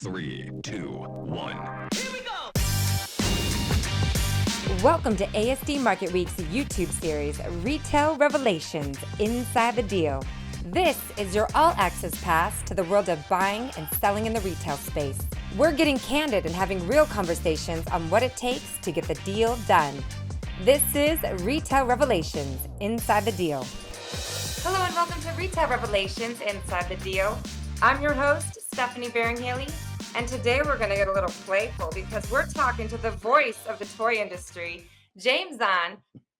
Three, two, one. Welcome to ASD Market Week's YouTube series, Retail Revelations Inside the Deal. This is your all-access pass to the world of buying and selling in the retail space. We're getting candid and having real conversations on what it takes to get the deal done. This is Retail Revelations Inside the Deal. Hello and welcome to Retail Revelations Inside the Deal. I'm your host, Stephanie Beringhele. And today we're going to get a little playful because we're talking to the voice of the toy industry, James Zahn,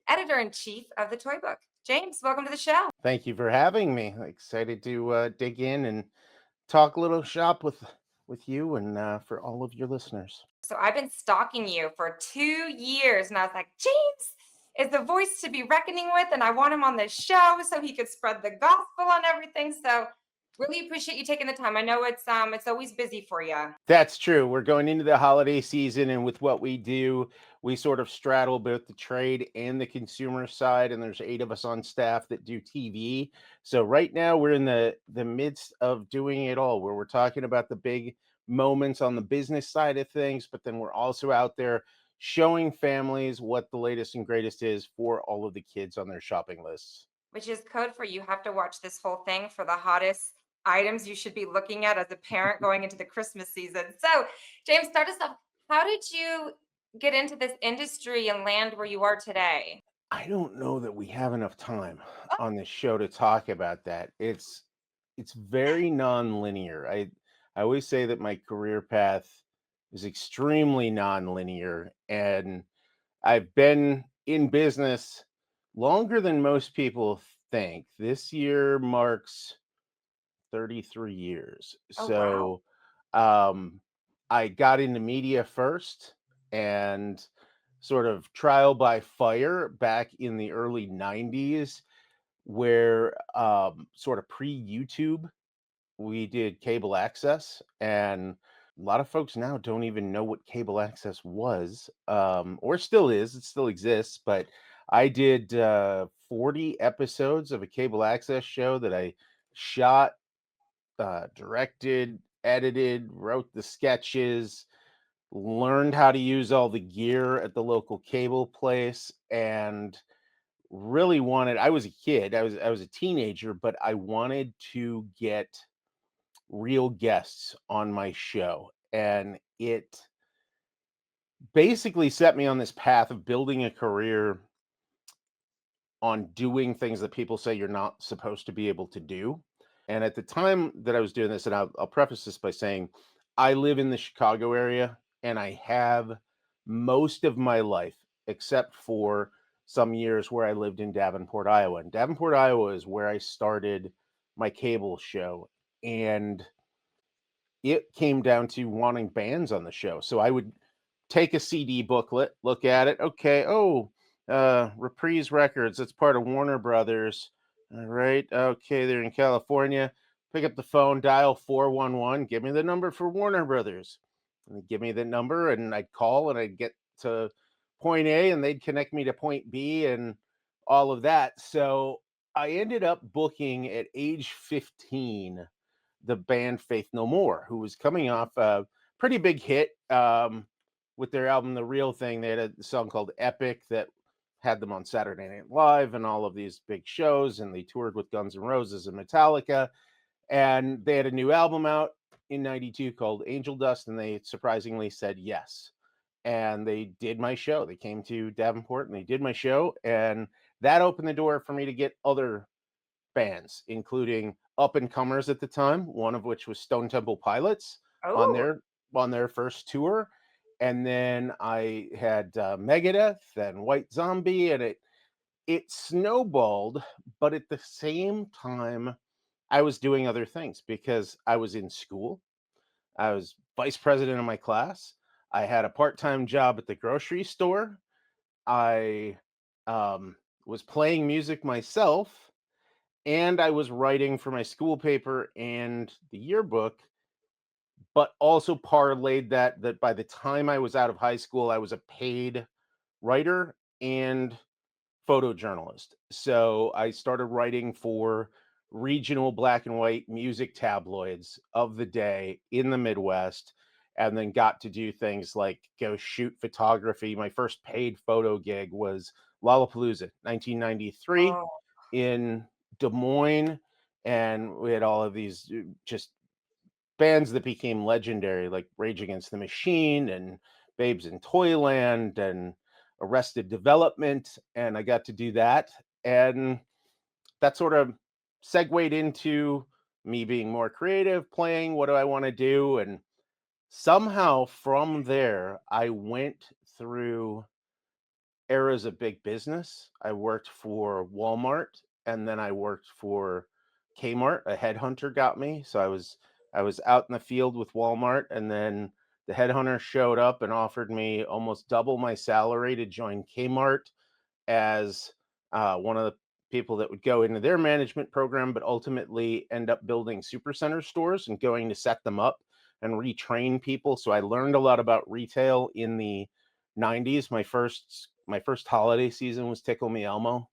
editor-in-chief of the Toy Book. James, welcome to the show. Thank you for having me. Excited to dig in and talk a little shop with you and for all of your listeners. So I've been stalking you for 2 years, and I was like, James is the voice to be reckoning with, and I want him on this show so he could spread the gospel on everything. So really appreciate you taking the time. I know it's always busy for you. That's true. We're going into the holiday season, and with what we do, we sort of straddle both the trade and the consumer side, and there's 8 of us on staff that do TV. So right now we're in the midst of doing it all, where we're talking about the big moments on the business side of things, but then we're also out there showing families what the latest and greatest is for all of the kids on their shopping lists. Which is code for you have to watch this whole thing for the hottest items you should be looking at as a parent going into the Christmas season. So, James, start us off. How did you get into this industry and land where you are today? I don't know that we have enough time on this show to talk about that. It's very non-linear. I always say that my career path is extremely non-linear, and I've been in business longer than most people think. This year marks 33 years. Oh, wow. So I got into media first and sort of trial by fire back in the early 90s, where sort of pre-YouTube, we did cable access. And a lot of folks now don't even know what cable access was, or still is. It still exists. But I did 40 episodes of a cable access show that I shot, directed, edited, wrote the sketches, learned how to use all the gear at the local cable place, and really wanted. I was a kid. I was a teenager, but I wanted to get real guests on my show, and it basically set me on this path of building a career on doing things that people say you're not supposed to be able to do. And at the time that I was doing this, and I'll preface this by saying I live in the Chicago area, and I have most of my life, except for some years where I lived in Davenport, Iowa. And Davenport, Iowa is where I started my cable show. And it came down to wanting bands on the show. So I would take a CD booklet, look at it. Okay. Oh, Reprise Records. It's part of Warner Brothers. All right. Okay. They're in California. Pick up the phone, dial 411. Give me the number for Warner Brothers. And they'd give me the number, and I'd call, and I'd get to point A, and they'd connect me to point B and all of that. So I ended up booking at age 15 the band Faith No More, who was coming off a pretty big hit with their album The Real Thing. They had a song called Epic that had them on Saturday Night Live and all of these big shows, and they toured with Guns N' Roses and Metallica. And they had a new album out in 92 called Angel Dust, and they surprisingly said yes. And they did my show. They came to Davenport and they did my show, and that opened the door for me to get other bands, including up and comers at the time, one of which was Stone Temple Pilots on their first tour. And then I had Megadeth and White Zombie, and it snowballed. But at the same time, I was doing other things because I was in school. I was vice president of my class. I had a part-time job at the grocery store. I was playing music myself, and I was writing for my school paper and the yearbook, but also parlayed that by the time I was out of high school, I was a paid writer and photojournalist. So I started writing for regional black and white music tabloids of the day in the Midwest, and then got to do things like go shoot photography. My first paid photo gig was Lollapalooza, 1993 Oh, in Des Moines, and we had all of these just bands that became legendary, like Rage Against the Machine and Babes in Toyland and Arrested Development, and I got to do that, and that sort of segued into me being more creative, playing what do I want to do, and somehow from there I went through eras of big business. I worked for Walmart and then I worked for Kmart. A headhunter got me. So I was out in the field with Walmart, and then the headhunter showed up and offered me almost double my salary to join Kmart as one of the people that would go into their management program, but ultimately end up building supercenter stores and going to set them up and retrain people. So I learned a lot about retail in the 90s. My first holiday season was Tickle Me Elmo,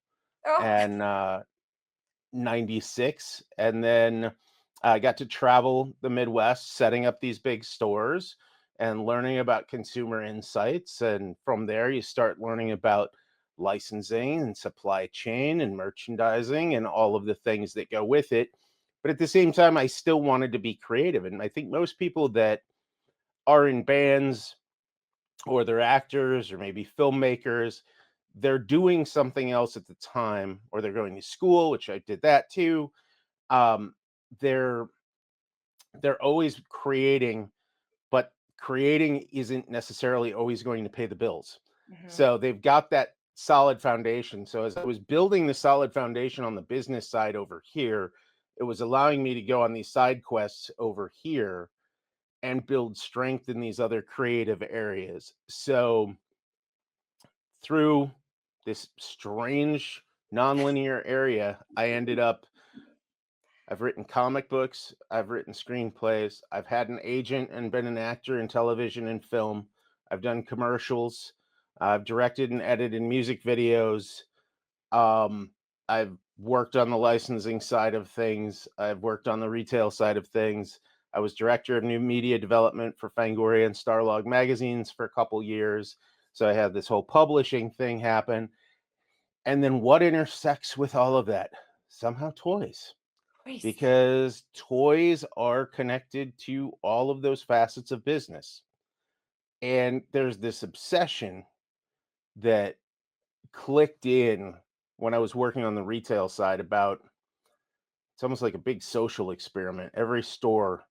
oh, and 96, and then I got to travel the Midwest setting up these big stores and learning about consumer insights, and from there you start learning about licensing and supply chain and merchandising and all of the things that go with it. But at the same time I still wanted to be creative, and I think most people that are in bands or they're actors or maybe filmmakers, they're doing something else at the time, or they're going to school, which I did that too. um, they're they're always creating, but creating isn't necessarily always going to pay the bills. mhm. So they've got that solid foundation. So as I was building the solid foundation on the business side over here, it was allowing me to go on these side quests over here and build strength in these other creative areas. So through this strange nonlinear area, I ended up I've written comic books, I've written screenplays, I've had an agent and been an actor in television and film. I've done commercials, I've directed and edited music videos. Um, I've worked on the licensing side of things, I've worked on the retail side of things. I was director of new media development for Fangoria and Starlog magazines for a couple years. So I had this whole publishing thing happen. And then what intersects with all of that? Somehow toys, Nice. because toys are connected to all of those facets of business. And there's this obsession that clicked in when I was working on the retail side about it's almost like a big social experiment. Every store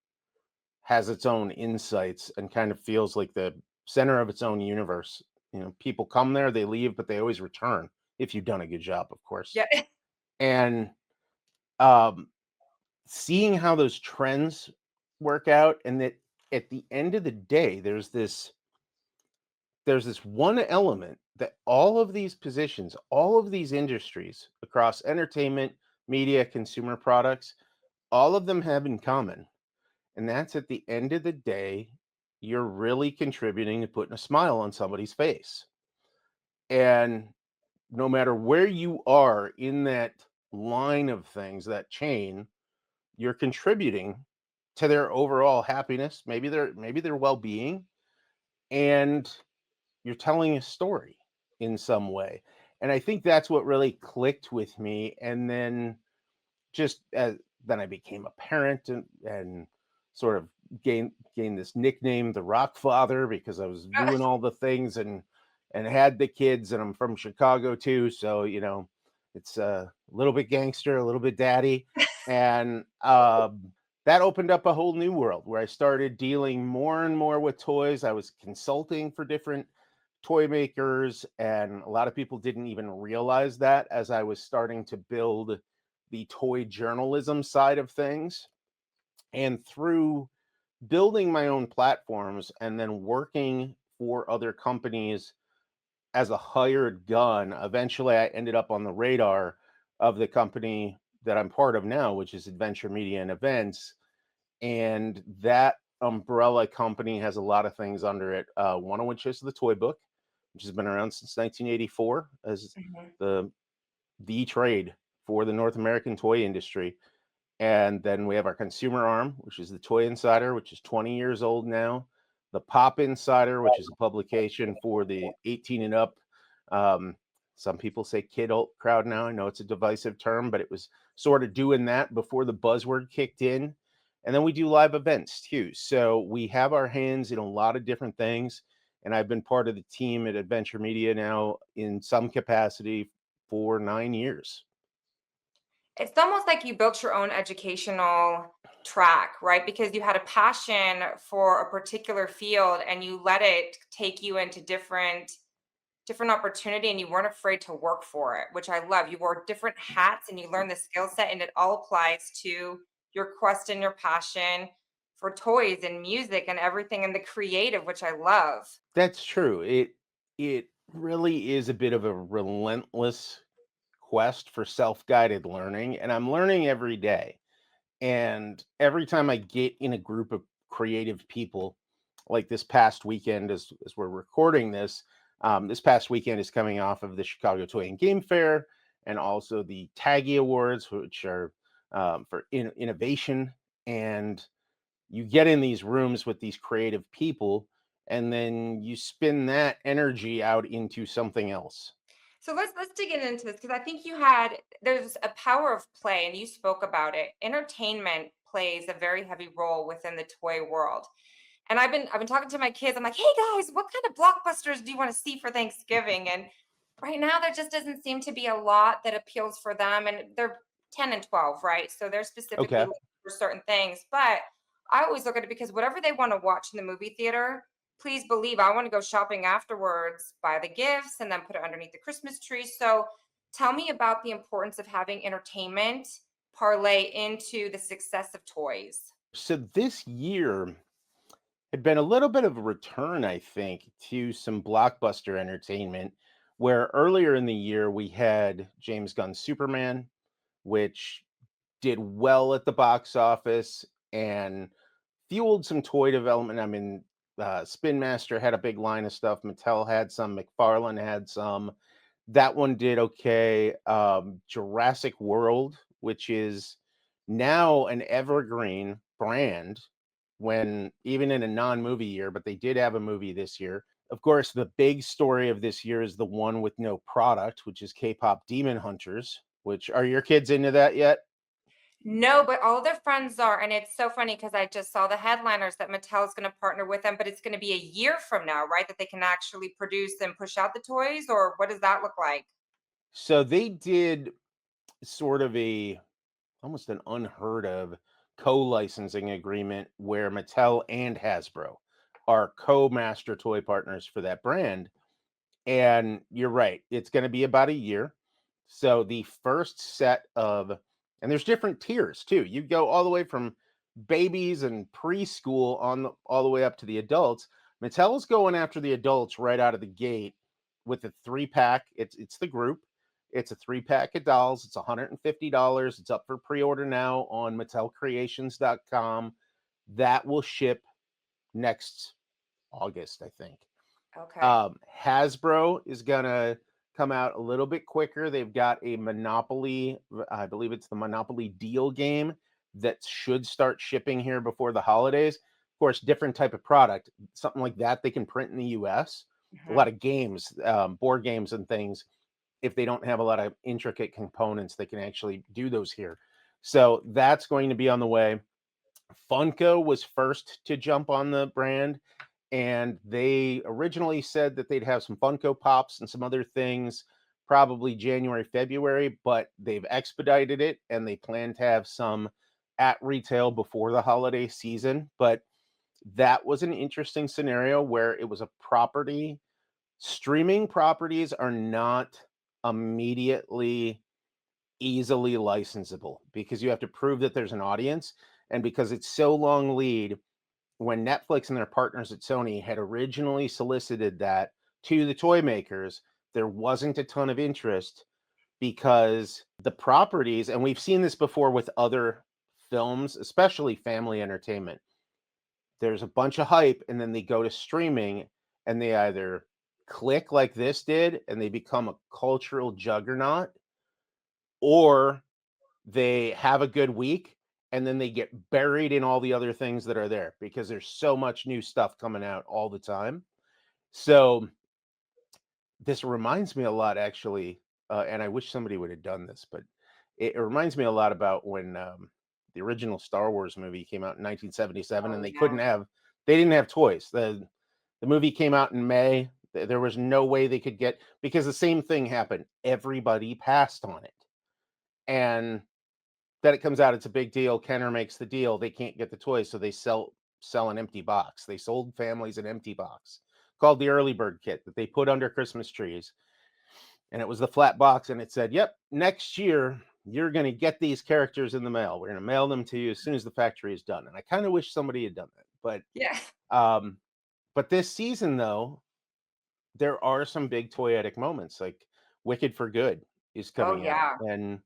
has its own insights and kind of feels like the center of its own universe. People come there, they leave, but they always return if you've done a good job, of course. Yeah. And um, seeing how those trends work out, and that at the end of the day there's this one element that all of these positions, all of these industries across entertainment, media, consumer products, all of them have in common, and that's at the end of the day you're really contributing to putting a smile on somebody's face. And no matter where you are in that line of things, that chain, you're contributing to their overall happiness, maybe their well-being, and you're telling a story in some way. And I think that's what really clicked with me. And then just as then I became a parent, and sort of gained this nickname, the Rock Father, because I was doing all the things and had the kids, and I'm from Chicago too, so it's a little bit gangster, a little bit daddy, and that opened up a whole new world where I started dealing more and more with toys. I was consulting for different toy makers, and a lot of people didn't even realize that as I was starting to build the toy journalism side of things. And through building my own platforms and then working for other companies as a hired gun, eventually I ended up on the radar of the company that I'm part of now, which is Adventure Media and Events. And that umbrella company has a lot of things under it. One of which is the Toy Book, which has been around since 1984 as Mhm. the trade for the North American toy industry. And then we have our consumer arm, which is the Toy Insider, which is 20 years old now. The Pop Insider, which is a publication for the 18 and up. Um, some people say crowd now. I know it's a divisive term, but it was sort of doing that before the buzzword kicked in. And then we do live events too. So we have our hands in a lot of different things. And I've been part of the team at Adventure Media now in some capacity for 9 years. It's almost like you built your own educational track, right? Because you had a passion for a particular field and you let it take you into different opportunity and you weren't afraid to work for it, which I love. You wore different hats and you learned the skill set and it all applies to your quest and your passion for toys and music and everything and the creative, which I love. That's true. It really is a bit of a relentless quest for self-guided learning, and I'm learning every day. And every time I get in a group of creative people, like this past weekend, as we're recording this, this past weekend is coming off of the Chicago Toy and Game Fair, and also the Taggy Awards, which are for innovation. And you get in these rooms with these creative people, and then you spin that energy out into something else. So let's dig into this because I think there's a power of play and you spoke about it. Entertainment plays a very heavy role within the toy world. And I've been talking to my kids. I'm like, "Hey guys, what kind of blockbusters do you want to see for Thanksgiving?" And right now there just doesn't seem to be a lot that appeals for them and they're 10 and 12, right? So they're specifically Okay. looking for certain things, but I always look at it because whatever they want to watch in the movie theater, please believe I want to go shopping afterwards, buy the gifts and then put it underneath the Christmas tree. So tell me about the importance of having entertainment parlay into the success of toys. So this year had been a little bit of a return, I think, to some blockbuster entertainment, where earlier in the year we had James Gunn's Superman, which did well at the box office and fueled some toy development. I mean, Spin Master had a big line of stuff. Mattel had some. McFarlane had some. That one did okay. Jurassic World, which is now an evergreen brand, when even in a non-movie year, but they did have a movie this year. Of course, the big story of this year is the one with no product, which is K-pop Demon Hunters. Which, are your kids into that yet? No, but all their friends are, and it's so funny because I just saw the headliners that Mattel is going to partner with them, but it's going to be a year from now, right? That they can actually produce and push out the toys, or what does that look like? So they did sort of a almost an unheard of co-licensing agreement where Mattel and Hasbro are co-master toy partners for that brand. And you're right, it's going to be about a year. So the first set of, and there's different tiers too. You go all the way from babies and preschool all the way up to the adults. Mattel's going after the adults right out of the gate with a 3-pack. It's the group. It's a 3-pack of dolls. It's $150. It's up for pre-order now on mattelcreations.com. That will ship next August, I think. Okay. Hasbro is gonna come out a little bit quicker. They've got a Monopoly, I believe it's the Monopoly deal game that should start shipping here before the holidays. Of course, different type of product. Something like that they can print in the US. A lot Mhm. of games, board games and things, if they don't have a lot of intricate components, they can actually do those here. So that's going to be on the way. Funko was first to jump on the brand, and they originally said that they'd have some Funko Pops and some other things probably January, February, but they've expedited it and they plan to have some at retail before the holiday season. But that was an interesting scenario where it was a property. Streaming properties are not immediately easily licensable because you have to prove that there's an audience. And because it's so long lead, when Netflix and their partners at Sony had originally solicited that to the toy makers, there wasn't a ton of interest because the properties, and we've seen this before with other films, especially family entertainment, there's a bunch of hype and then they go to streaming and they either click like this did and they become a cultural juggernaut, or they have a good week and then they get buried in all the other things that are there because there's so much new stuff coming out all the time. So this reminds me a lot, actually, and I wish somebody would have done this, but it reminds me a lot about when the original Star Wars movie came out in 1977, Oh and yeah. they didn't have toys. The movie came out in May. There was no way they could get, because the same thing happened. Everybody passed on it, and then it comes out. It's a big deal. Kenner makes the deal. They can't get the toys, so they sell an empty box. They sold families an empty box called the early bird kit that they put under Christmas trees, and it was the flat box, and it said, "Yep, next year you're going to get these characters in the mail. We're going to mail them to you as soon as the factory is done." And I kind of wish somebody had done that, Yeah. um, but this season, though, there are some big toyetic moments, like Wicked for Good is Oh coming out, yeah. and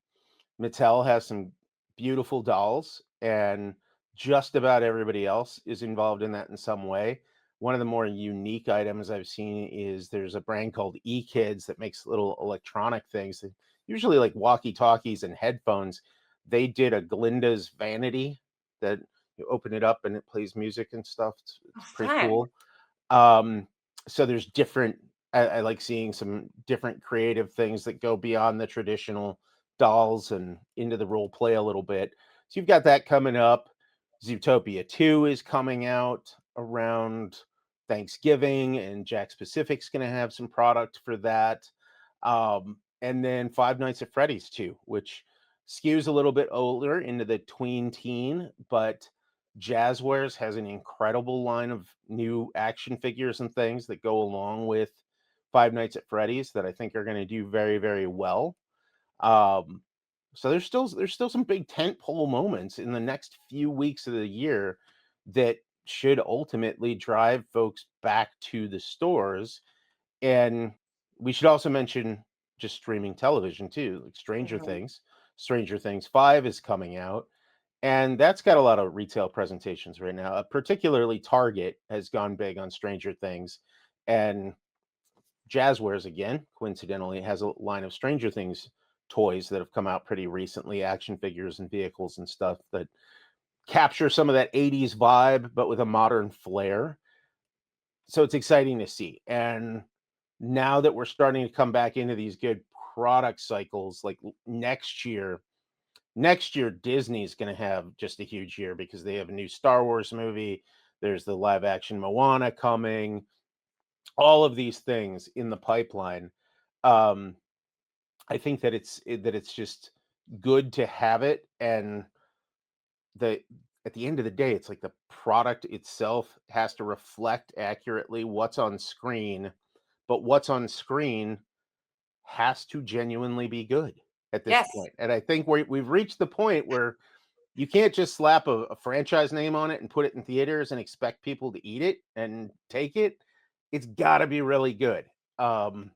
Mattel has some beautiful dolls, and just about everybody else is involved in that in some way. One of the more unique items I've seen is there's a brand called E-Kids that makes little electronic things, usually like walkie-talkies and headphones. They did a Glinda's Vanity that you open it up and it plays music and stuff. Oh, It's pretty fun. cool. Um, so there's different. I like seeing some different creative things that go beyond the traditional dolls and into the role play a little bit. So you've got that coming up. Zootopia 2 is coming out around Thanksgiving, and Jack's Pacific's going to have some product for that. And then Five Nights at Freddy's 2, which skews a little bit older into the tween teen, but Jazzwares has an incredible line of new action figures and things that go along with Five Nights at Freddy's that I think are going to do very, very well. Um, so there's still some big tentpole moments in the next few weeks of the year that should ultimately drive folks back to the stores. And we should also mention just streaming television too, like Stranger Mhm. Things. Stranger Things 5 is coming out, and that's got a lot of retail presentations right now. Particularly Target has gone big on Stranger Things, and Jazzwares again, coincidentally, has a line of Stranger Things toys that have come out pretty recently, action figures and vehicles and stuff that capture some of that 80s vibe, but with a modern flair. So it's exciting to see. And now that we're starting to come back into these good product cycles, like next year Disney's going to have just a huge year because they have a new Star Wars movie. There's the live action Moana coming, all of these things in the pipeline. Um, I think that it's just good to have it, and the at the end of the day, it's like the product itself has to reflect accurately what's on screen, but what's on screen has to genuinely be good at this Yes. point. And I think we've reached the point where you can't just slap a franchise name on it and put it in theaters and expect people to eat it and take it. It's got to be really good. Um,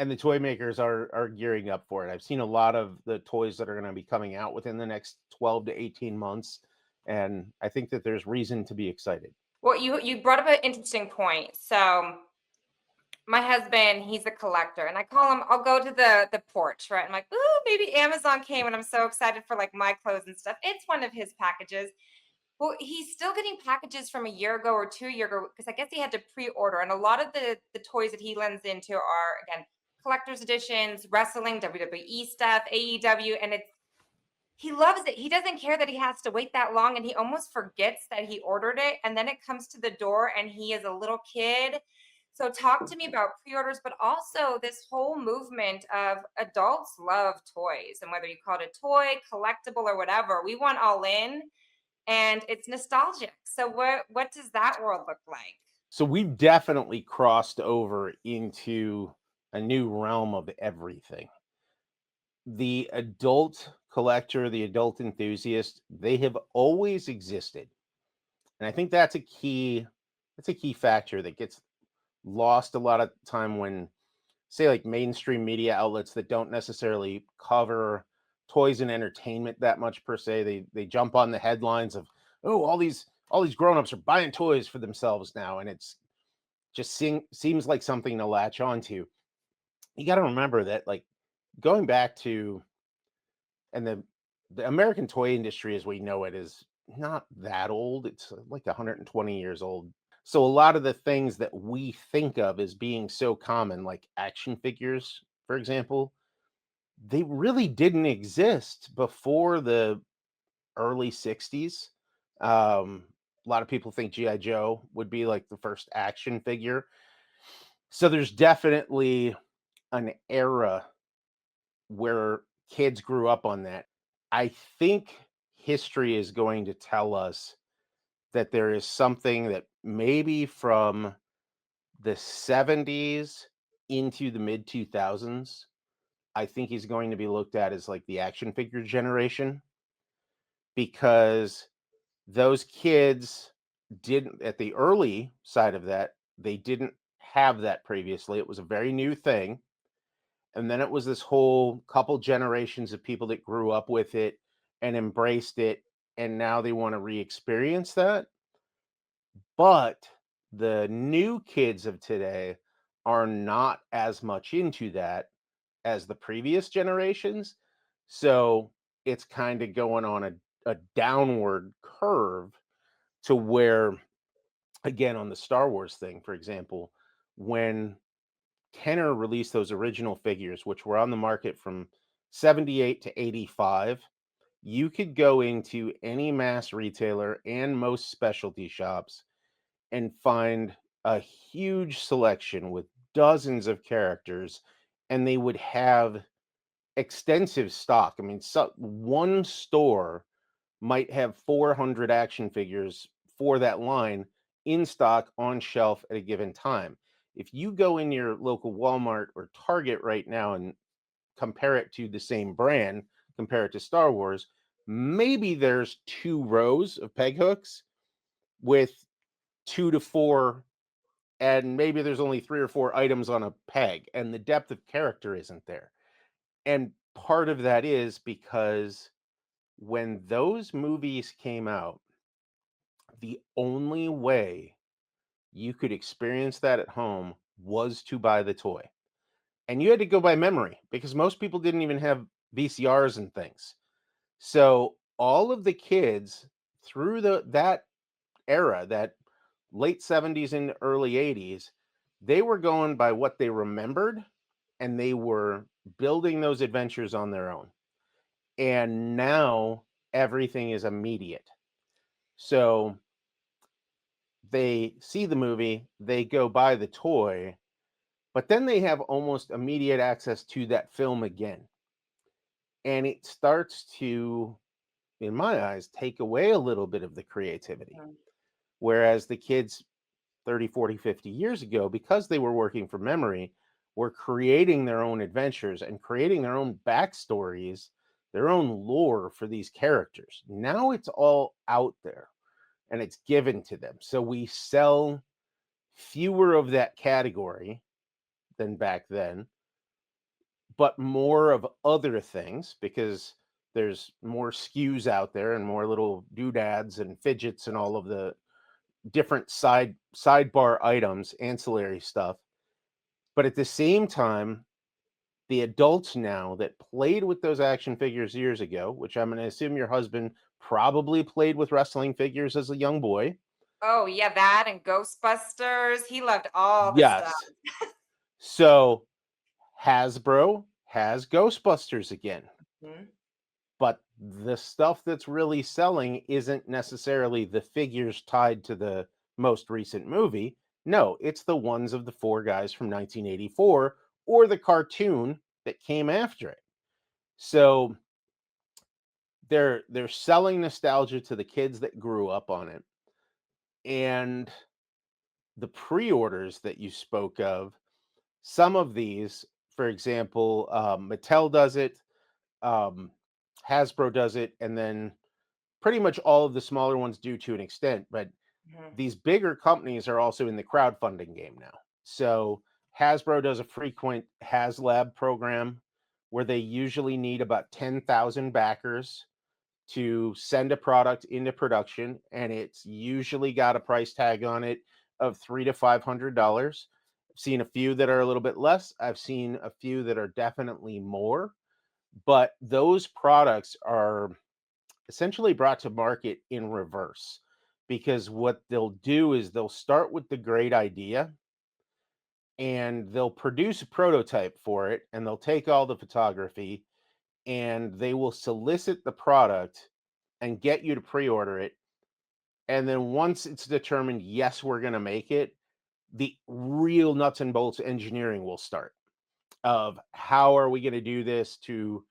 and the toy makers are gearing up for it. I've seen a lot of the toys that are going to be coming out within the next 12 to 18 months, and I think that there's reason to be excited. Well, you brought up an interesting point. So my husband, he's a collector, and I call him. I'll go to the porch, right? I'm like, ooh, maybe Amazon came, and I'm so excited for like my clothes and stuff. It's one of his packages. Well, he's still getting packages from a year ago or 2 year ago because I guess he had to pre-order, and a lot of the toys that he lends into are again collector's editions, wrestling, WWE stuff, AEW, and it's he loves it. He doesn't care that he has to wait that long, and he almost forgets that he ordered it, and then it comes to the door and he is a little kid. So talk to me about pre-orders, but also this whole movement of adults love toys, and whether you call it a toy, collectible, or whatever, we want all in, and it's nostalgic. So what does that world look like? So we've definitely crossed over into a new realm of everything. The adult collector, the adult enthusiast, they have always existed. And I think that's a key factor that gets lost a lot of time when, say, like mainstream media outlets that don't necessarily cover toys and entertainment that much per se. They jump on the headlines of, oh, all these grown-ups are buying toys for themselves now, and it's just seems like something to latch onto. You got to remember that, like, going back to, and the American toy industry as we know it is not that old. It's like 120 years old. So a lot of the things that we think of as being so common, like action figures, for example, they really didn't exist before the early 60s. A lot of people think G.I. Joe would be like the first action figure. So there's definitely an era where kids grew up on that. I think history is going to tell us that there is something that maybe from the 70s into the mid 2000s, I think he's going to be looked at as like the action figure generation because those kids didn't, at the early side of that, they didn't have that previously. It was a very new thing. And then it was this whole couple generations of people that grew up with it and embraced it. And now they want to re experience that. But the new kids of today are not as much into that as the previous generations. So it's kind of going on a downward curve to where, again, on the Star Wars thing, for example, when Kenner released those original figures, which were on the market from 78 to 85, you could go into any mass retailer and most specialty shops and find a huge selection with dozens of characters, and they would have extensive stock. I mean, so one store might have 400 action figures for that line in stock on shelf at a given time. If you go in your local Walmart or Target right now and compare it to the same brand, compare it to Star Wars, maybe there's 2 rows of peg hooks with 2 to 4, and maybe there's only 3 or 4 items on a peg, and the depth of character isn't there. And part of that is because when those movies came out, the only way you could experience that at home was to buy the toy. And you had to go by memory because most people didn't even have VCRs and things. So all of the kids through that era, that late 70s and early 80s, they were going by what they remembered and they were building those adventures on their own. And now everything is immediate. So they see the movie, they go buy the toy, but then they have almost immediate access to that film again. And it starts to, in my eyes, take away a little bit of the creativity. Mhm. Whereas the kids 30, 40, 50 years ago, because they were working from memory, were creating their own adventures and creating their own backstories, their own lore for these characters. Now it's all out there and it's given to them. So we sell fewer of that category than back then, but more of other things because there's more SKUs out there and more little doodads and fidgets and all of the different sidebar items, ancillary stuff. But at the same time, the adults now that played with those action figures years ago, which I'm going to assume your husband probably played with wrestling figures as a young boy. Oh, yeah, that and Ghostbusters. He loved all the stuff. Yes. So Hasbro has Ghostbusters again. Mhm. But the stuff that's really selling isn't necessarily the figures tied to the most recent movie. No, it's the ones of the 4 guys from 1984 or the cartoon that came after it. So they're selling nostalgia to the kids that grew up on it. And the pre-orders that you spoke of, some of these, for example, Mattel does it, um, Hasbro does it, and then pretty much all of the smaller ones do to an extent, but Mhm. these bigger companies are also in the crowdfunding game now. So Hasbro does a frequent HasLab program where they usually need about 10,000 backers to send a product into production, and it's usually got a price tag on it of $300 to $500. I've seen a few that are a little bit less. I've seen a few that are definitely more, but those products are essentially brought to market in reverse. Because what they'll do is they'll start with the great idea and they'll produce a prototype for it and they'll take all the photography and they will solicit the product and get you to pre-order it. And then once it's determined, yes, we're going to make it, the real nuts and bolts engineering will start of how are we going to do this to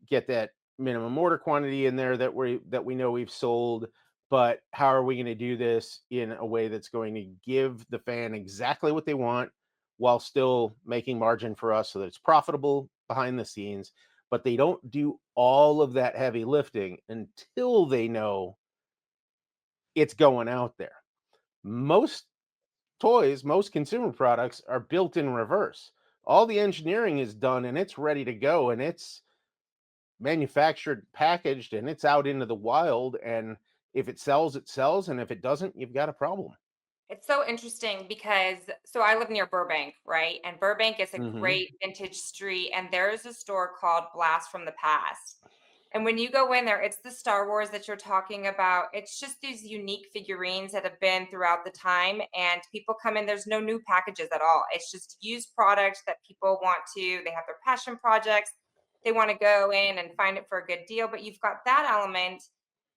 get that minimum order quantity in there that we know we've sold, but how are we going to do this in a way that's going to give the fan exactly what they want while still making margin for us so that it's profitable behind the scenes. But they don't do all of that heavy lifting until they know it's going out there. Most toys, most consumer products are built in reverse. All the engineering is done and it's ready to go and it's manufactured, packaged, and it's out into the wild. And if it sells, it sells. And if it doesn't, you've got a problem. It's so interesting because I live near Burbank, right? And Burbank is a Hmm. great vintage street, and there's a store called Blast from the Past. And when you go in there, it's the Star Wars that you're talking about. It's just these unique figurines that have been throughout the time, and people come in. There's no new packages at all. It's just used products that people want to. They have their passion projects. They want to go in and find it for a good deal. But you've got that element,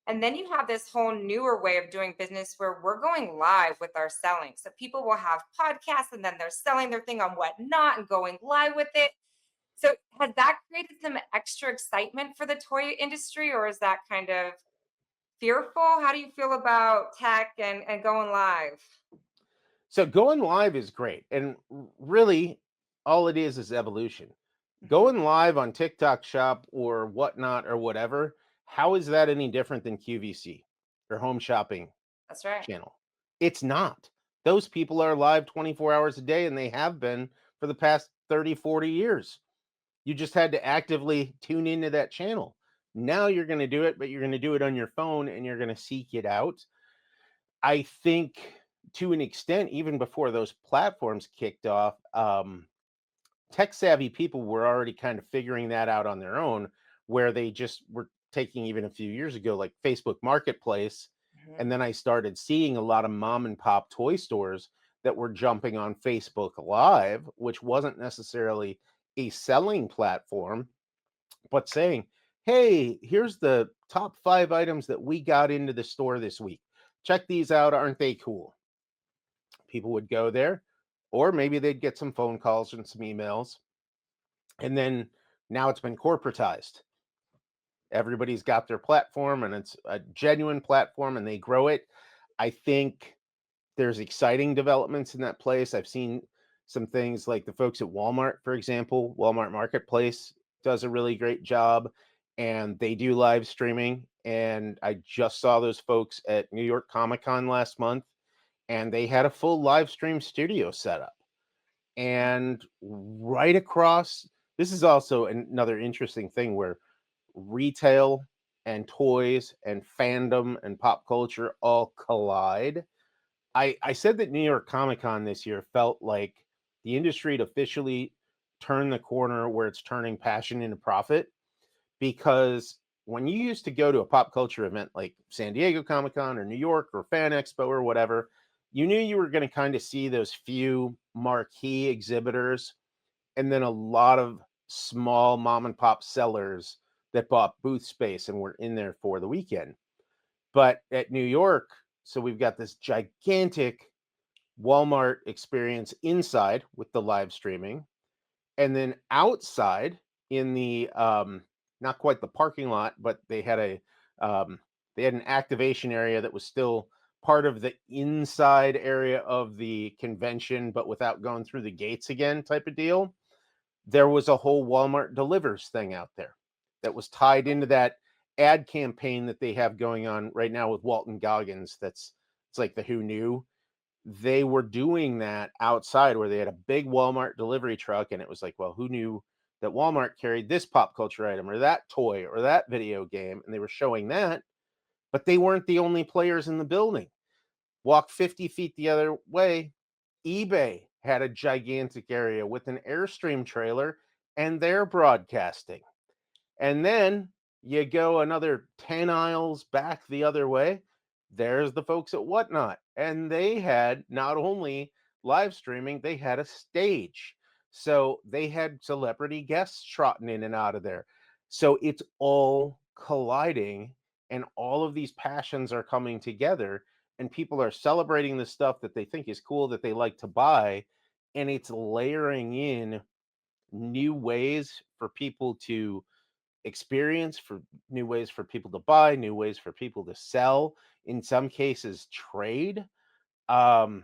and then you have this whole newer way of doing business where we're going live with our selling. So people will have podcasts and then they're selling their thing on whatnot and going live with it. So has that created some extra excitement for the toy industry, or is that kind of fearful? How do you feel about tech and going live? So going live is great. And really, all it is evolution. Mhm. Going live on TikTok Shop or whatnot or whatever, how is that any different than QVC or home shopping That's right. channel? It's not. Those people are live 24 hours a day and they have been for the past 30, 40 years. You just had to actively tune into that channel. Now you're going to do it, but you're going to do it on your phone and you're going to seek it out. I think to an extent, even before those platforms kicked off, tech savvy people were already kind of figuring that out on their own, where they just were taking even a few years ago, like Facebook Marketplace. Mhm. And then I started seeing a lot of mom and pop toy stores that were jumping on Facebook Live, which wasn't necessarily a selling platform, but saying, hey, here's the top 5 items that we got into the store this week. Check these out. Aren't they cool? People would go there, or maybe they'd get some phone calls and some emails. And then now it's been corporatized. Everybody's got their platform and it's a genuine platform and they grow it. I think there's exciting developments in that place. I've seen some things like the folks at Walmart, for example. Walmart Marketplace does a really great job and they do live streaming. And I just saw those folks at New York Comic Con last month and they had a full live stream studio set up. And right across, this is also another interesting thing where retail and toys and fandom and pop culture all collide. I said that New York Comic Con this year felt like the industry had officially turned the corner where it's turning passion into profit, because when you used to go to a pop culture event like San Diego Comic Con or New York or Fan Expo or whatever, you knew you were going to kind of see those few marquee exhibitors and then a lot of small mom and pop sellers that bought booth space and were in there for the weekend. But at New York, so we've got this gigantic Walmart experience inside with the live streaming, and then outside in the not quite the parking lot, but um, they had an activation area that was still part of the inside area of the convention, but without going through the gates again, type of deal. There was a whole Walmart delivers thing out there that was tied into that ad campaign that they have going on right now with Walton Goggins. It's like the Who Knew. They were doing that outside where they had a big Walmart delivery truck, and it was like, well, who knew that Walmart carried this pop culture item or that toy or that video game? And they were showing that, but they weren't the only players in the building. Walk 50 feet the other way, eBay had a gigantic area with an Airstream trailer and they're broadcasting. And then You go another 10 aisles back the other way, there's the folks at Whatnot. And they had not only live streaming, they had a stage. So they had celebrity guests trotting in and out of there. So it's all colliding, and all of these passions are coming together, and people are celebrating the stuff that they think is cool that they like to buy. And it's layering in new ways for people to experience, for new ways for people to buy, new ways for people to sell, in some cases trade. Um,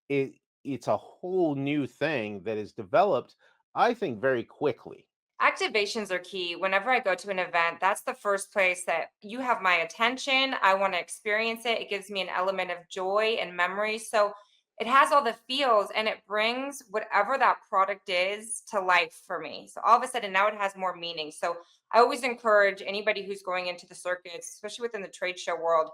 it it's a whole new thing that is developed, I think, very quickly. Activations are key. Whenever I go to an event, that's the first place that you have my attention. I want to experience it. It gives me an element of joy and memory. So it has all the feels and it brings whatever that product is to life for me. So all of a sudden now it has more meaning. So I always encourage anybody who's going into the circuits, especially within the trade show world,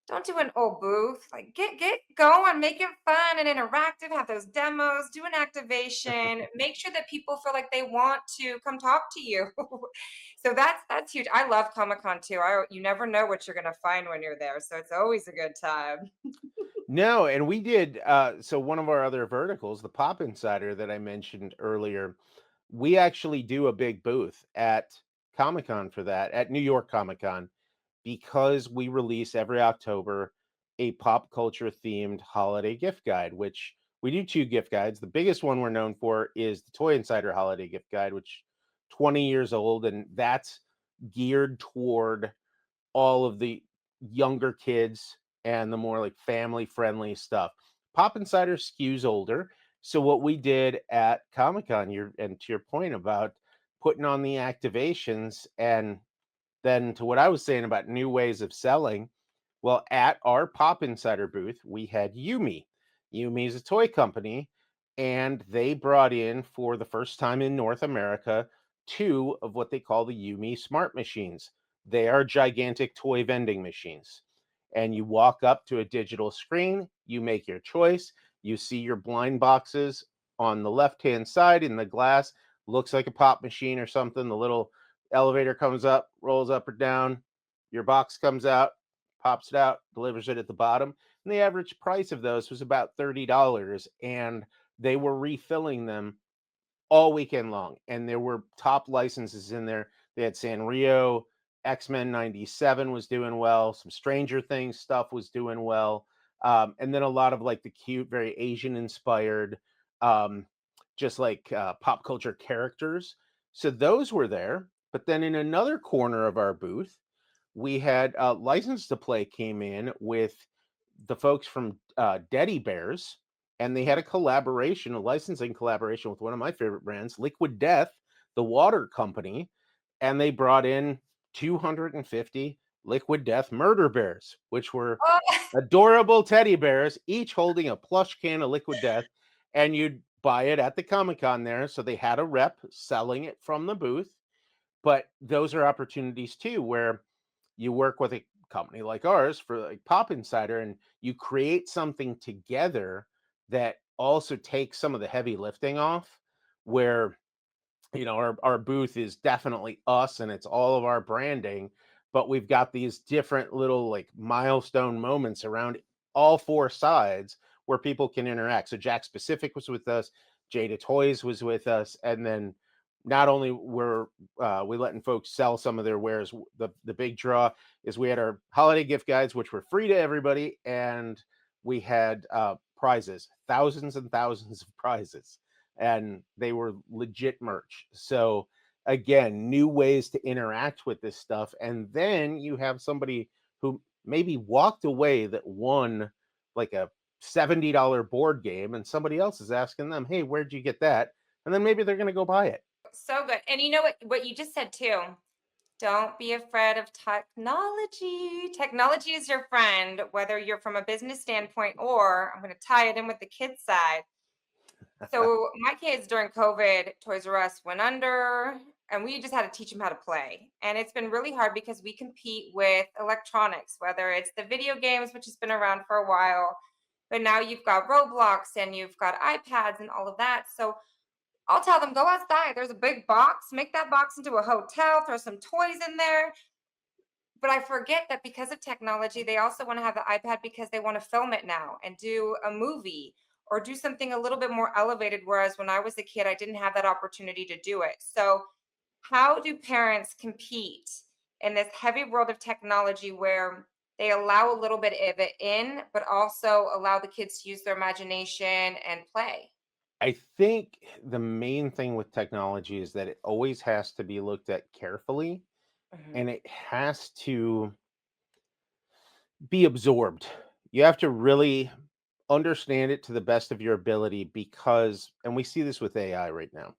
don't do an old booth. Like get going, make it fun and interactive, have those demos, do an activation, make sure that people feel like they want to come talk to you. So that's huge. I love Comic-Con too. You never know what you're gonna find when you're there. So it's always a good time. No, and we did so one of our other verticals, the Pop Insider that I mentioned earlier, we actually do a big booth at Comic-Con for that, at New York Comic Con, because we release every October a pop culture themed holiday gift guide, which we do two gift guides. The biggest one we're known for is the Toy Insider Holiday Gift Guide, which 20 years old, and that's geared toward all of the younger kids and the more like family friendly stuff. Pop Insider skews older. So what we did at Comic Con, and to your point about putting on the activations, and then to what I was saying about new ways of selling, well, at our Pop Insider booth, we had Yumi. Yumi is a toy company, and they brought in for the first time in North America two of what they call the Yumi smart machines. They are gigantic toy vending machines. And you walk up to a digital screen, you make your choice, you see your blind boxes on the left hand side in the glass, looks like a pop machine or something. The little elevator comes up, rolls up or down, your box comes out, pops it out, delivers it at the bottom. And the average price of those was about $30. And they were refilling them all weekend long. And there were top licenses in there. They had Sanrio, X-Men 97 was doing well, some Stranger Things stuff was doing well. And then a lot of like the cute, very Asian inspired, um, just like pop culture characters. So those were there. But then in another corner of our booth, we had License to Play came in with the folks from Teddy Bears, and they had a collaboration, a licensing collaboration with one of my favorite brands, Liquid Death, the water company, and they brought in 250 Liquid Death murder bears, which were Oh, adorable teddy bears, each holding a plush can of Liquid Death, and you'd buy it at the Comic Con there. So they had a rep selling it from the booth. But those are opportunities too, where you work with a company like ours for like Pop Insider, and you create something together that also takes some of the heavy lifting off, where our booth is definitely us and it's all of our branding, but we've got these different little like milestone moments around all four sides where people can interact. So Jack Specific was with us, Jada Toys was with us, and then not only were we letting folks sell some of their wares, the big draw is we had our holiday gift guides, which were free to everybody, and we had prizes, thousands and thousands of prizes, and they were legit merch. So again, new ways to interact with this stuff. And then you have somebody who maybe walked away that won like a $70 board game, and somebody else is asking them, "Hey, where'd you get that?" And then maybe they're going to go buy it. so good. And you know what you just said too. Don't be afraid of technology. Technology is your friend, whether you're from a business standpoint or I'm going to tie it in with the kids side. So my kids during COVID, Toys R Us went under, and we just had to teach them how to play. And it's been really hard because we compete with electronics, whether it's the video games, which has been around for a while, but now you've got Roblox and you've got iPads and all of that. So I'll tell them, go outside. There's a big box. Make that box into a hotel. Throw some toys in there. But I forget that because of technology, they also want to have the iPad because they want to film it now and do a movie or do something a little bit more elevated. Whereas when I was a kid, I didn't have that opportunity to do it. So, how do parents compete in this heavy world of technology where they allow a little bit of it in, but also allow the kids to use their imagination and play? I think the main thing with technology is that it always has to be looked at carefully Mhm. and it has to be absorbed. You have to really understand it to the best of your ability because, and we see this with AI right now,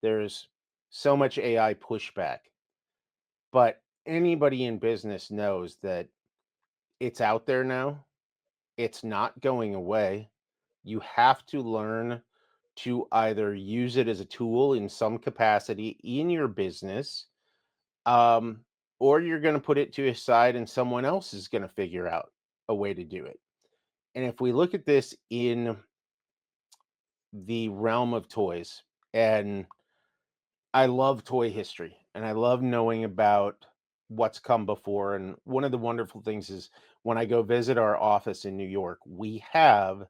there's so much AI pushback, but anybody in business knows that it's out there now. It's not going away. You have to learn to either use it as a tool in some capacity in your business, um, or you're going to put it to a side and someone else is going to figure out a way to do it. And if we look at this in the realm of toys, and I love toy history and I love knowing about what's come before. And one of the wonderful things is when I go visit our office in New York, we have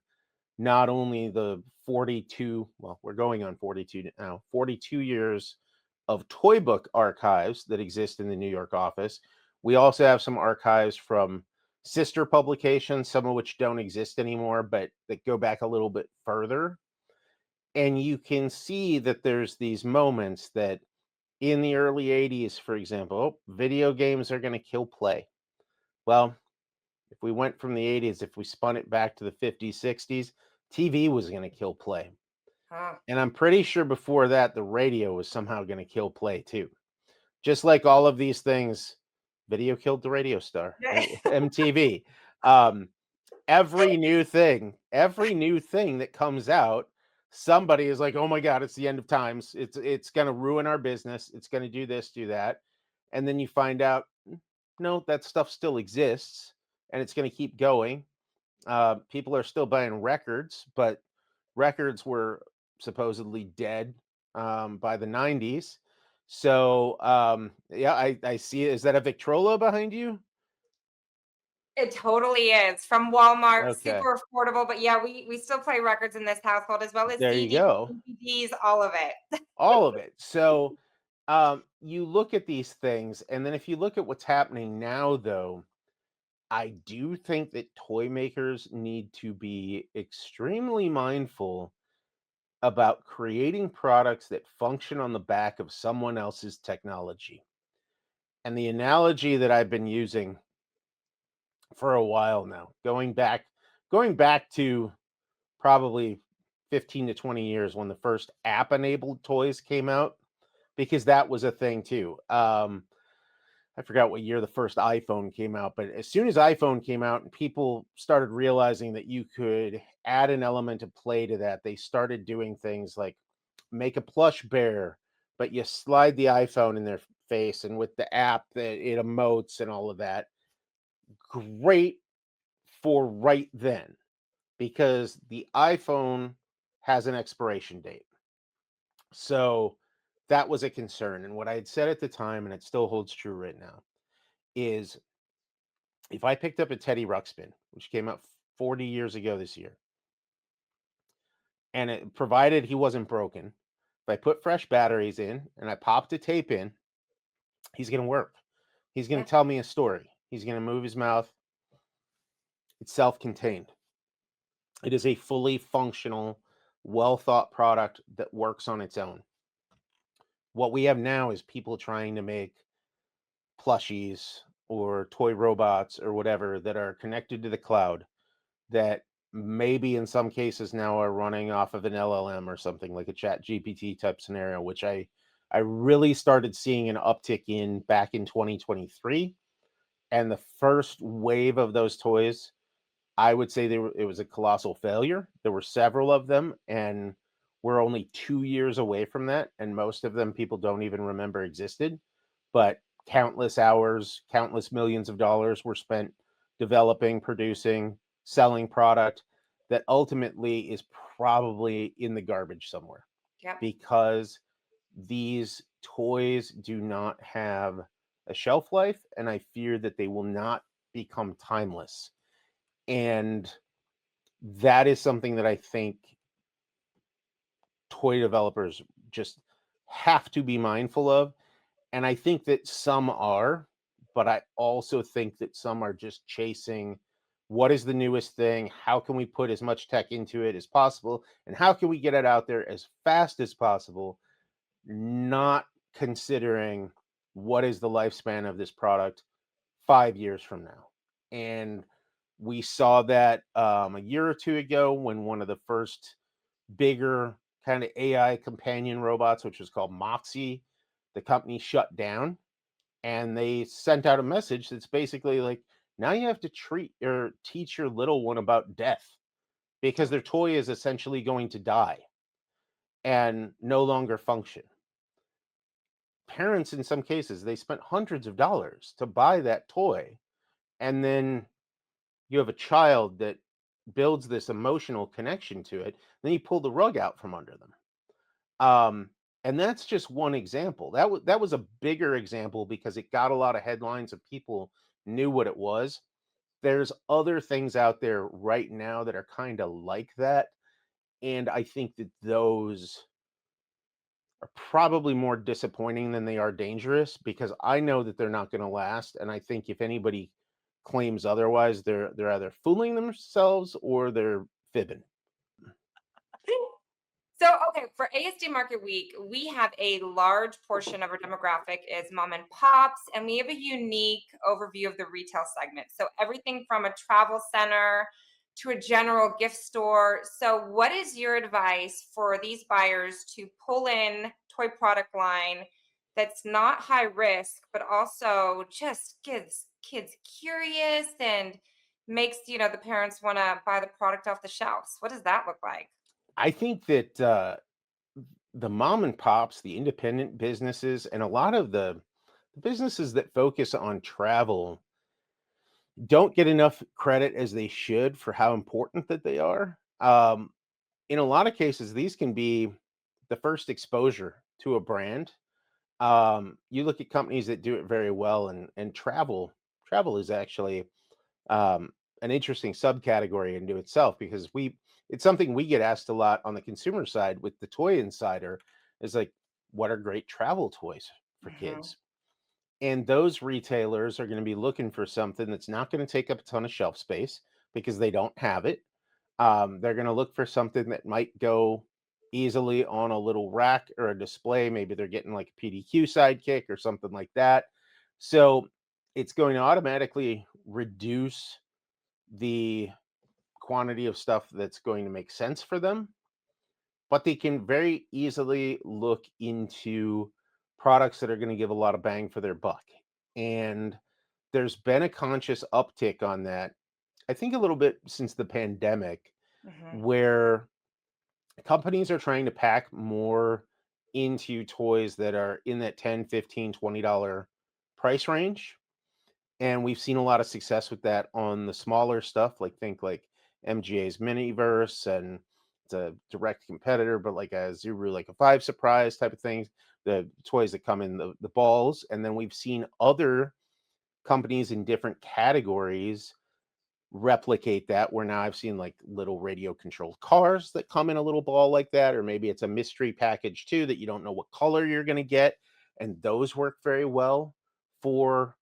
not only the 42, well, we're going on 42 now, 42 years of toy book archives that exist in the New York office. We also have some archives from sister publications, some of which don't exist anymore, but that go back a little bit further. And you can see that there's these moments that in the early 80s, for example, oh, video games are going to kill play. Well, if we went from the 80s, if we spun it back to the 50s, 60s, TV was going to kill play. Huh. And I'm pretty sure before that, the radio was somehow going to kill play too. Just like all of these things, video killed the radio star, MTV. Um, every new thing that comes out, somebody is like, "Oh my god, it's the end of times. It's going to ruin our business. It's going to do this, do that." And then you find out, no, that stuff still exists and it's going to keep going. People are still buying records, but records were supposedly dead by the 90s. So, yeah, I see. Is that a Victrola behind you? It totally is from Walmart, Okay, super affordable. But yeah, we still play records in this household as well as there you CDs, go. DVDs, all of it. All of it. So, you look at these things, and then if you look at what's happening now, though, I do think that toy makers need to be extremely mindful about creating products that function on the back of someone else's technology. And the analogy that I've been using for a while now, going back to probably 15 to 20 years when the first app enabled toys came out, because that was a thing too. I forgot what year the first iPhone came out, but as soon as iPhone came out and people started realizing that you could add an element of play to that, they started doing things like make a plush bear, but you slide the iPhone in their face, and with the app that it emotes and all of that. Great for right then, because the iPhone has an expiration date. So that was a concern. And what I had said at the time, and it still holds true right now, is if I picked up a Teddy Ruxpin, which came out 40 years ago this year, and it provided he wasn't broken, if I put fresh batteries in and I popped a tape in, he's going to work. He's going Yeah, to tell me a story. He's going to move his mouth. It's self contained. It is a fully functional, well thought product that works on its own. What we have now is people trying to make plushies or toy robots or whatever that are connected to the cloud that maybe in some cases now are running off of an LLM or something like a chat GPT type scenario, which I really started seeing an uptick in back in 2023. And the first wave of those toys, I would say it was a colossal failure. There were several of them, and we're only 2 years away from that. And most of them people don't even remember existed. But countless hours, countless millions of dollars were spent developing, producing, selling product that ultimately is probably in the garbage somewhere. Yep. because these toys do not have a shelf life, and I fear that they will not become timeless. And that is something that I think toy developers just have to be mindful of. And I think that some are, but I also think that some are just chasing what is the newest thing? How can we put as much tech into it as possible? And how can we get it out there as fast as possible? Not considering what is the lifespan of this product 5 years from now. And we saw that a year or two ago when one of the first bigger kind of AI companion robots, which was called Moxie, the company shut down, and they sent out a message that's basically like, now you have to treat or teach your little one about death because their toy is essentially going to die and no longer function. Parents, in some cases, they spent hundreds of dollars to buy that toy, and then you have a child that builds this emotional connection to it, then you pull the rug out from under them. Um, and that's just one example. That was a bigger example because it got a lot of headlines and people knew what it was. There's other things out there right now that are kind of like that, and I think that those are probably more disappointing than they are dangerous because I know that they're not going to last, and I think if anybody claims otherwise, they're either fooling themselves or they're fibbing. So, okay, for ASD Market Week, we have a large portion of our demographic is mom and pops, and we have a unique overview of the retail segment. So, everything from a travel center to a general gift store. So, what is your advice for these buyers to pull in toy product line that's not high risk, but also just gets kids curious and makes the parents want to buy the product off the shelves? What does that look like? I think that the mom and pops, the independent businesses, and a lot of the businesses that focus on travel don't get enough credit as they should for how important that they are. In a lot of cases, these can be the first exposure to a brand. You look at companies that do it very well, and travel is actually um, an interesting subcategory into itself because we it's something we get asked a lot on the consumer side with the Toy Insider is like, what are great travel toys for Mhm. kids? And those retailers are going to be looking for something that's not going to take up a ton of shelf space because they don't have it. They're going to look for something that might go easily on a little rack or a display. Maybe they're getting like a PDQ sidekick or something like that. So it's going to automatically reduce the quantity of stuff that's going to make sense for them, but they can very easily look into products that are going to give a lot of bang for their buck. And there's been a conscious uptick on that, I think a little bit since the pandemic, Mhm. where companies are trying to pack more into toys that are in that 10, 15, $20 price range. And we've seen a lot of success with that on the smaller stuff, like think like MGA's Miniverse, and it's a direct competitor, but like a Zuru, like a Five Surprise type of things, the toys that come in the balls. And then we've seen other companies in different categories replicate that, where now I've seen like little radio controlled cars that come in a little ball like that, or maybe it's a mystery package too that you don't know what color you're going to get. And those work very well for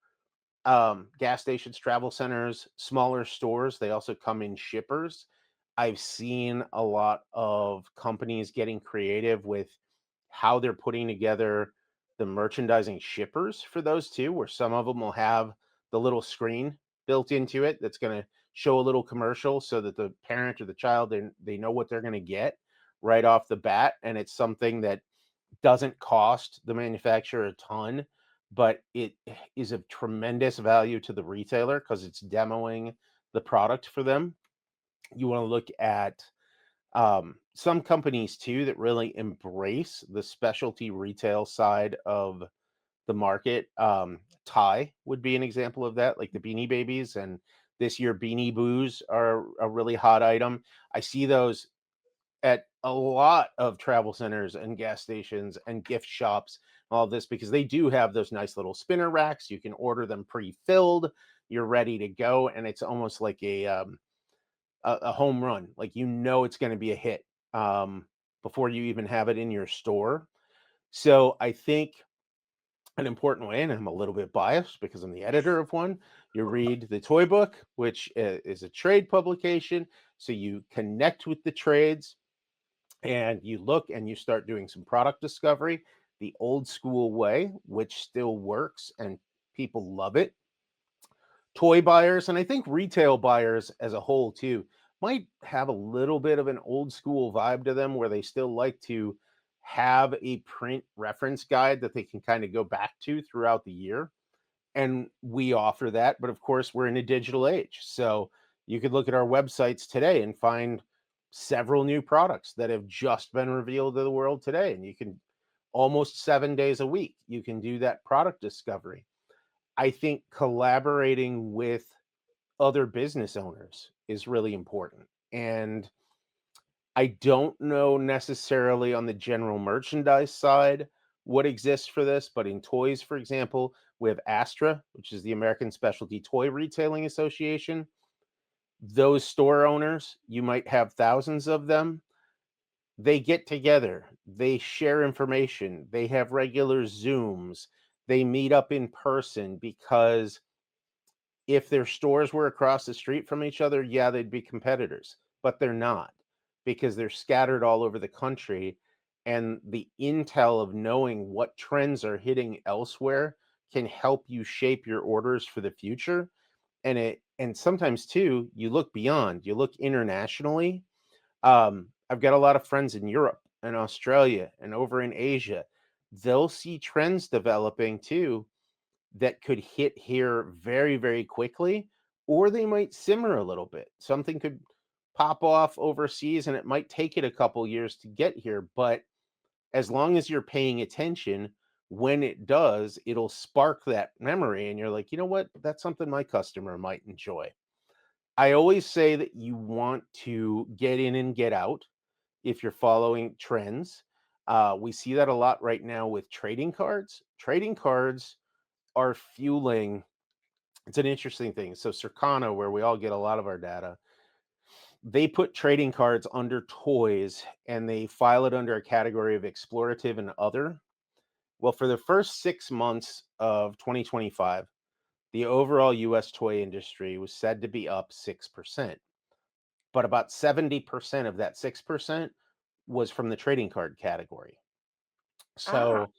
gas stations, travel centers, smaller stores. They also come in shippers. I've seen a lot of companies getting creative with how they're putting together the merchandising shippers for those too, where some of them will have the little screen built into it that's going to show a little commercial so that the parent or the child they know what they're going to get right off the bat, and it's something that doesn't cost the manufacturer a ton, but it is of tremendous value to the retailer because it's demoing the product for them. You want to look at some companies too that really embrace the specialty retail side of the market. Thai would be an example of that, like the Beanie Babies, and this year Beanie Boos are a really hot item. I see those at a lot of travel centers and gas stations and gift shops, all this, because they do have those nice little spinner racks. You can order them pre-filled. You're ready to go, and it's almost like a home run. Like it's going to be a hit um, before you even have it in your store. So I think an important way, and I'm a little bit biased because I'm the editor of one. You read the toy book, which is a trade publication. So you connect with the trades and you look and you start doing some product discovery the old school way, which still works and people love it. Toy buyers, and I think retail buyers as a whole too, might have a little bit of an old school vibe to them where they still like to have a print reference guide that they can kind of go back to throughout the year. And we offer that, but of course, we're in a digital age. So you could look at our websites today and find several new products that have just been revealed to the world today. And you can almost 7 days a week, you can do that product discovery. I think collaborating with other business owners is really important. And I don't know necessarily on the general merchandise side what exists for this, but in toys, for example, we have Astra, which is the American Specialty Toy Retailing Association. Those store owners, you might have thousands of them. They get together, they share information, they have regular Zooms, they meet up in person because if their stores were across the street from each other, yeah, they'd be competitors, but they're not because they're scattered all over the country. And the intel of knowing what trends are hitting elsewhere can help you shape your orders for the future. And sometimes too, you look beyond, you look internationally. I've got a lot of friends in Europe and Australia and over in Asia. They'll see trends developing too that could hit here very, very quickly, or they might simmer a little bit. Something could pop off overseas and it might take it a couple years to get here. But as long as you're paying attention, when it does, it'll spark that memory. And you're like, you know what? That's something my customer might enjoy. I always say that you want to get in and get out if you're following trends. We see that a lot right now with trading cards. Trading cards are fueling it's an interesting thing. So Circana, where we all get a lot of our data, they put trading cards under toys and they file it under a category of explorative and other. Well, for the first 6 months of 2025, the overall US toy industry was said to be up 6%, but about 70% of that 6% was from the trading card category. Ah, So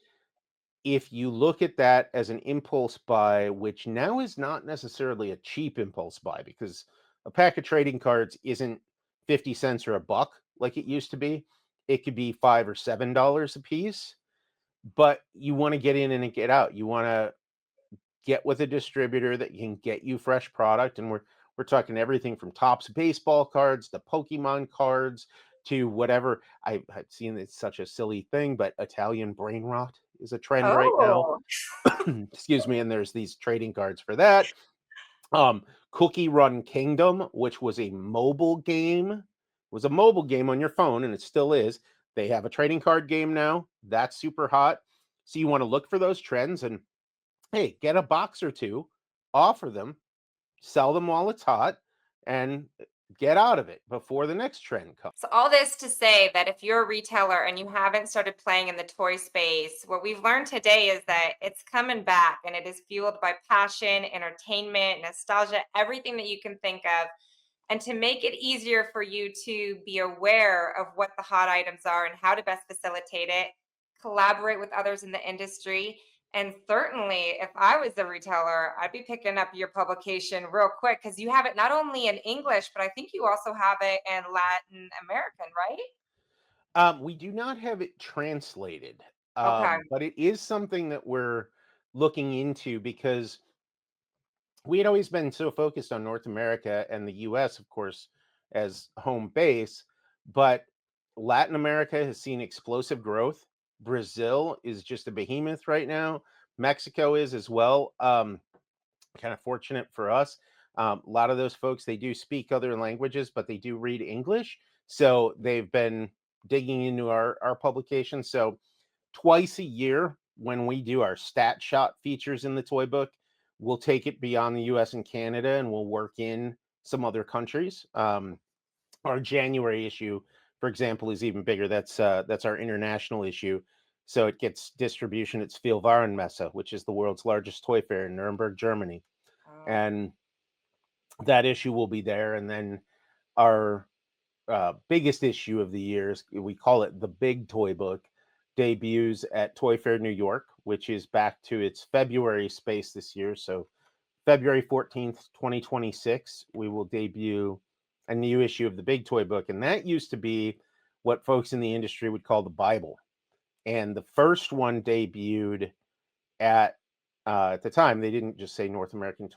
if you look at that as an impulse buy, which now is not necessarily a cheap impulse buy because a pack of trading cards isn't 50 cents or a buck like it used to be. It could be $5 or $7 a piece, but you want to get in and get out. You want to get with a distributor that can get you fresh product. And we're talking everything from Topps baseball cards to Pokemon cards to whatever. I've seen it's such a silly thing, but Italian brain rot is a trend right now. oh, Excuse me, and there's these trading cards for that. Cookie Run Kingdom, which was a mobile game on your phone, and it still is. They have a trading card game now. That's super hot. So you want to look for those trends and hey, get a box or two, offer them, sell them while it's hot, and get out of it before the next trend comes. so all this to say that if you're a retailer and you haven't started playing in the toy space, what we've learned today is that it's coming back and it is fueled by passion, entertainment, nostalgia, everything that you can think of. And to make it easier for you to be aware of what the hot items are and how to best facilitate it, collaborate with others in the industry. And certainly, if I was a retailer, I'd be picking up your publication real quick because you have it not only in English, but I think you also have it in Latin American, right? We do not have it translated, Okay. but it is something that we're looking into because we had always been so focused on North America and the US, of course, as home base, but Latin America has seen explosive growth. Brazil is just a behemoth right now. Mexico is as well. Kind of fortunate for us. A lot of those folks, they do speak other languages, but they do read English. So they've been digging into our publication. So twice a year, when we do our stat shot features in the toy book, we'll take it beyond the US and Canada and we'll work in some other countries. Our January issue, for example, is even bigger. That's our international issue. So it gets distribution at Spielwarenmesse, which is the world's largest toy fair in Nuremberg, Germany. Oh, And that issue will be there. And then our biggest issue of the year is, we call it the Big Toy Book, debuts at Toy Fair New York, which is back to its February space this year. So February 14th, 2026, we will debut a new issue of the Big Toy Book. And that used to be what folks in the industry would call the Bible. And the first one debuted at the time, they didn't just say North American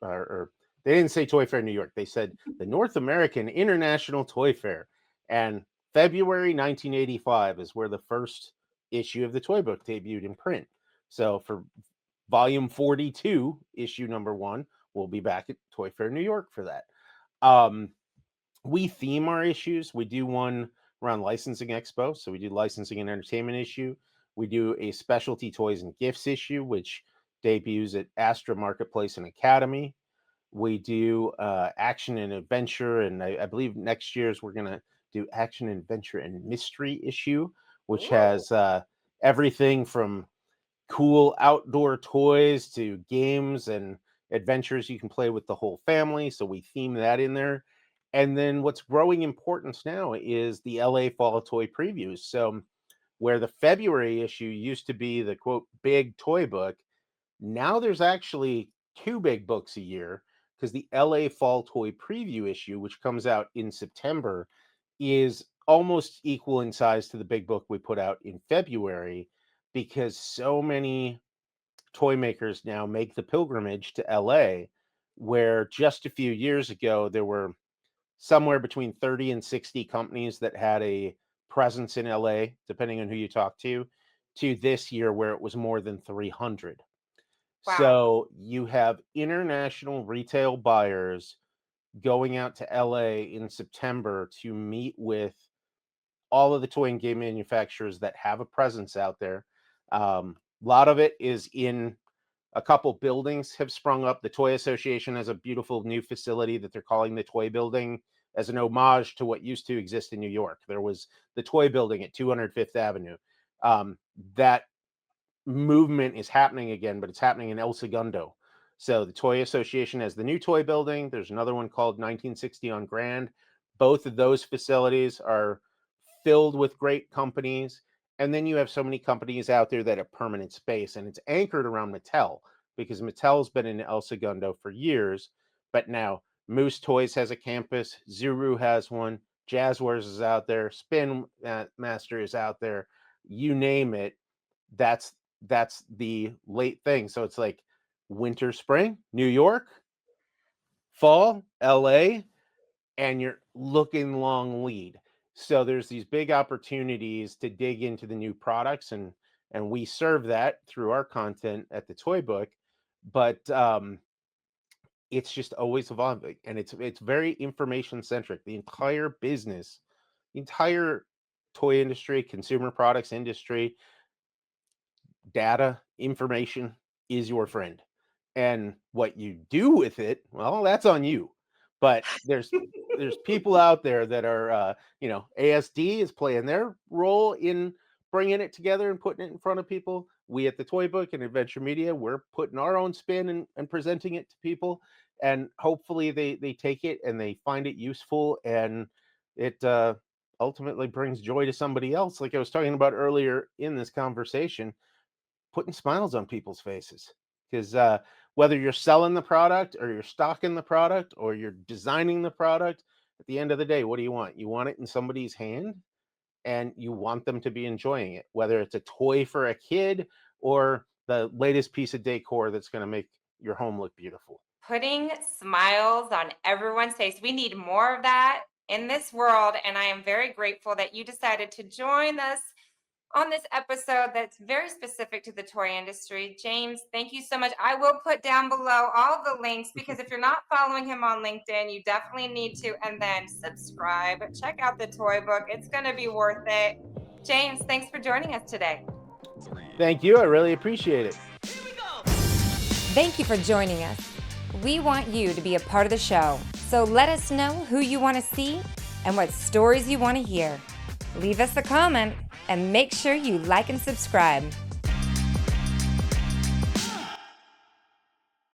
or they didn't say Toy Fair New York. They said the North American International Toy Fair. And February 1985 is where the first issue of the toy book debuted in print. So for volume 42, issue number 1, we'll be back at Toy Fair New York for that. We theme our issues. We do one around licensing expo. So we do licensing and entertainment issue. We do a specialty toys and gifts issue, which debuts at Astra Marketplace and Academy. We do action and adventure. And I believe next year's we're going to do action and adventure and mystery issue, which has everything from cool outdoor toys to games and adventures you can play with the whole family. So we theme that in there. And then what's growing importance now is the LA Fall Toy Previews. So where the February issue used to be the quote big toy book, now there's actually 2 big books a year, because the LA Fall Toy Preview issue, which comes out in September, is almost equal in size to the big book we put out in February, because so many toy makers now make the pilgrimage to LA, where just a few years ago there were somewhere between 30 and 60 companies that had a presence in LA, depending on who you talk to this year where it was more than 300. wow. So you have international retail buyers going out to LA in September to meet with all of the toy and game manufacturers that have a presence out there. A lot of it is in a couple buildings have sprung up. The Toy Association has a beautiful new facility that they're calling the Toy Building, as an homage to what used to exist in New York. There was the Toy Building at 200 Fifth Avenue. That movement is happening again, but it's happening in El Segundo. So the Toy Association has the new toy building. There's another one called 1960 on Grand. Both of those facilities are filled with great companies. And then you have so many companies out there that have permanent space, and it's anchored around Mattel, because Mattel's been in El Segundo for years. But now Moose Toys has a campus, Zuru has one, Jazzwares is out there, Spin Master is out there, you name it. That's the late thing. So it's like winter, spring, New York, fall, LA, and you're looking long lead. So there's these big opportunities to dig into the new products, and we serve that through our content at the toy book. But it's just always evolving, and it's very information centric. The entire business, the entire toy industry, consumer products industry, data, information is your friend. And what you do with it, well, that's on you. But there's people out there that are ASD is playing their role in bringing it together and putting it in front of people. We at the Toy Book and Adventure Media, we're putting our own spin and presenting it to people, and hopefully they take it and they find it useful, and it ultimately brings joy to somebody else, like I was talking about earlier in this conversation, putting smiles on people's faces. Because whether you're selling the product or you're stocking the product or you're designing the product, at the end of the day, what do you want? You want it in somebody's hand, and you want them to be enjoying it, whether it's a toy for a kid or the latest piece of decor that's going to make your home look beautiful. Putting smiles on everyone's face. We need more of that in this world. And I am very grateful that you decided to join us on this episode that's very specific to the toy industry. James, thank you so much. I will put down below all the links because if you're not following him on LinkedIn, you definitely need to. And then subscribe, check out the toy book. It's going to be worth it. James, thanks for joining us today. Thank you. I really appreciate it. Thank you for joining us. We want you to be a part of the show. So let us know who you want to see and what stories you want to hear. Leave us a comment and make sure you like and subscribe.